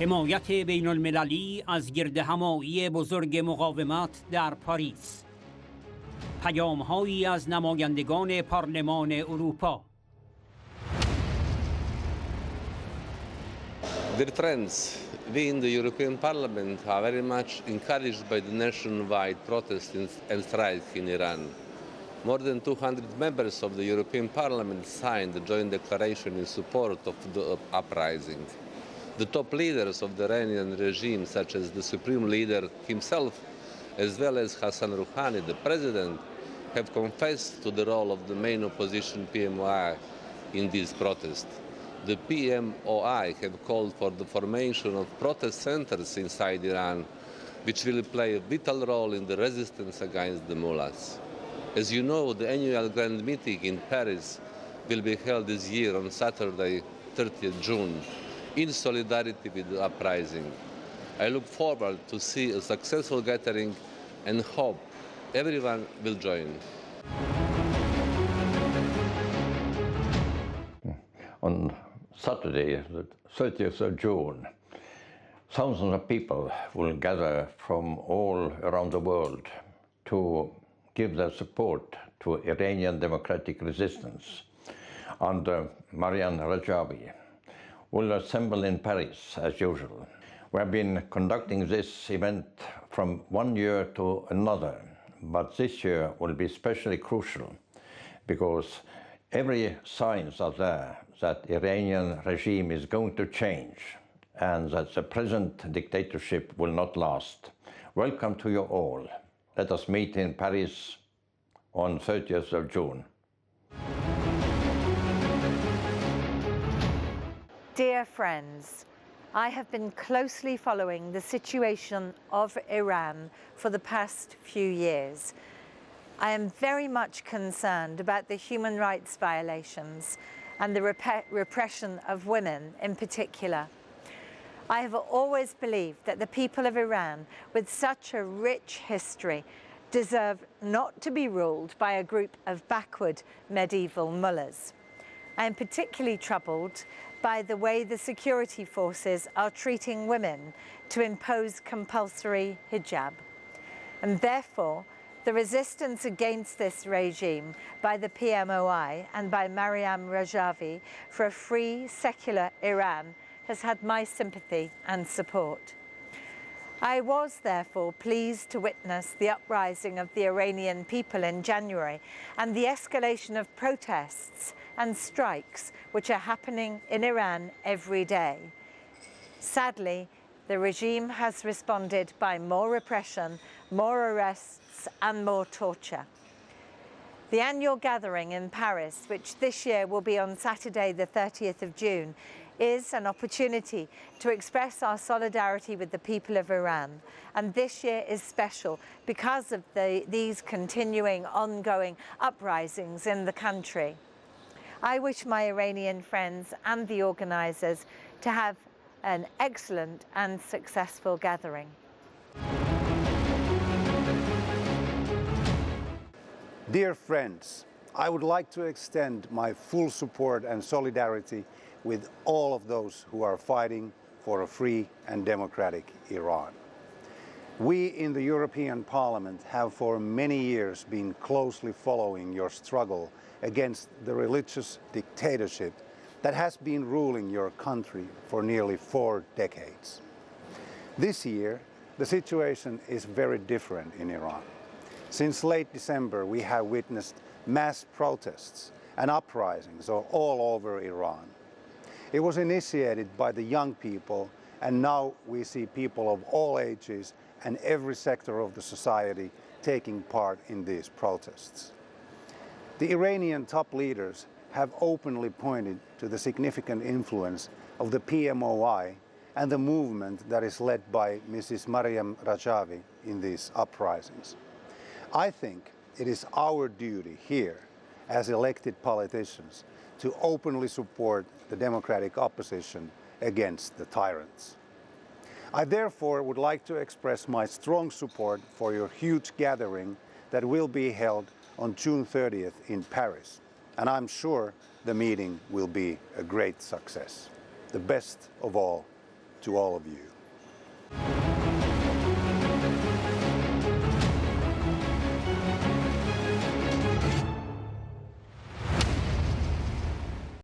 حمایت بین المللی از گردهمایی بزرگ مقاومت در پاریس. پیامهایی از نمایندگان پارلمان اروپا. Dear friends, we in the European Parliament are very much encouraged by the nationwide protests and strike in Iran. More than 200 members of the European Parliament signed the joint declaration in support of the uprising. The top leaders of the Iranian regime, such as the supreme leader himself, as well as Hassan Rouhani, the president, have confessed to the role of the main opposition PMOI in these protests. The PMOI have called for the formation of protest centers inside Iran, which will play a vital role in the resistance against the mullahs. As you know, the annual grand meeting in Paris will be held this year on Saturday, 30th June, in solidarity with the uprising. I look forward to see a successful gathering and hope everyone will join. On Saturday, the 30th of June, thousands of people will gather from all around the world to give their support to Iranian democratic resistance under Mariam Rajavi. Will assemble in Paris as usual. We have been conducting this event from one year to another, but this year will be especially crucial because every signs are there that the Iranian regime is going to change and that the present dictatorship will not last. Welcome to you all. Let us meet in Paris on 30th of June. Dear friends, I have been closely following the situation of Iran for the past few years. I am very much concerned about the human rights violations and the repression of women in particular. I have always believed that the people of Iran, with such a rich history, deserve not to be ruled by a group of backward medieval mullahs. I am particularly troubled by the way the security forces are treating women to impose compulsory hijab. And therefore, the resistance against this regime by the PMOI and by Mariam Rajavi for a free, secular Iran has had my sympathy and support. I was therefore pleased to witness the uprising of the Iranian people in January and the escalation of protests and strikes which are happening in Iran every day. Sadly, the regime has responded by more repression, more arrests and more torture. The annual gathering in Paris, which this year will be on Saturday the 30th of June, is an opportunity to express our solidarity with the people of Iran. And this year is special because of these continuing, ongoing uprisings in the country. I wish my Iranian friends and the organizers to have an excellent and successful gathering. Dear friends, I would like to extend my full support and solidarity with all of those who are fighting for a free and democratic Iran. We in the European Parliament have for many years been closely following your struggle against the religious dictatorship that has been ruling your country for nearly 4 decades. This year, the situation is very different in Iran. Since late December, we have witnessed mass protests and uprisings all over Iran. It was initiated by the young people, and now we see people of all ages and every sector of the society taking part in these protests. The Iranian top leaders have openly pointed to the significant influence of the PMOI and the movement that is led by Mrs. Mariam Rajavi in these uprisings. I think it is our duty here as elected politicians to openly support the democratic opposition against the tyrants. I therefore would like to express my strong support for your huge gathering that will be held on June 30th in Paris, and I'm sure the meeting will be a great success. The best of all to all of you.